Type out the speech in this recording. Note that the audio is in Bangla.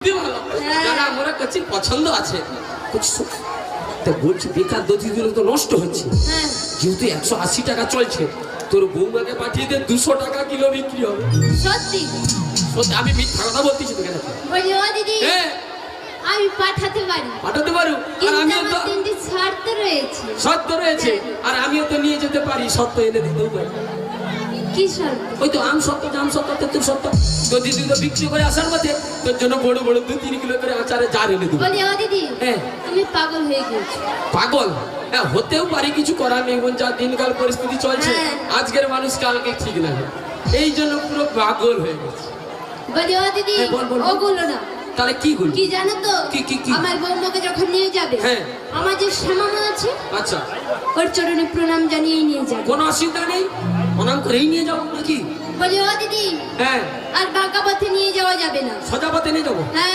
বুদ্ধি ভালো। না মনে করছি পছন্দ আছে। তা বলছি বেকার দধিগুলো তো নষ্ট হচ্ছে, যেহেতু 180 টাকা চলছে, তোর বৌমাকে পাঠিয়ে দে 200 টাকা কিলো বিক্রি হবে। সত্যি সত্যি, আমি মিথ্যা কথা বলতেছি তোকে না। বলি ও দিদি, হ্যাঁ আমি পাঠাতে পারি। পাঠাতে পারো, আর কিন্তু আমিও তো আমার তিনটি শর্ত রয়েছে। সত্য রয়েছে, আর আমিও তো নিয়ে যেতে পারি, সত্য এনে দিতেও পারি। কি শর্ত? ওই তো আম সত্য, জাম সত্য, তেঁতুল সত্য। তো দিদি তো বিক্রি করে আসার মধ্যে তোর জন্য বড় বড় 2-3 কিলো করে আচারে জার এনে দেবো। বলি ও দিদি, হ্যাঁ তুমি পাগল হয়ে গেছো। পাগল? হ্যাঁ হতেও পারি, কিছু করার নেই, যা দিনকাল পরিস্থিতি চলছে, আজকের মানুষ কালকে ঠিক না, এই জন্য পুরো পাগল হয়ে গেছে। বলি ও দিদি, বল। ওগুলো না। তাহলে কি বলি? কি জানো তো, কি? আমার বৌমাকে যখন নিয়ে যাবে, হ্যাঁ, আমার যে শ্যামামা আছে, আচ্ছা, ওর চরণে প্রণাম জানিয়ে নিয়ে যাবে। কোনো অসুবিধা নেই, প্রণাম করেই নিয়ে যাবো নাকি? বলি ও দিদি, হ্যাঁ, আর বাঁকা পথে নিয়ে যাওয়া যাবে না, সোজা পথে নিয়ে যাবো। হ্যাঁ।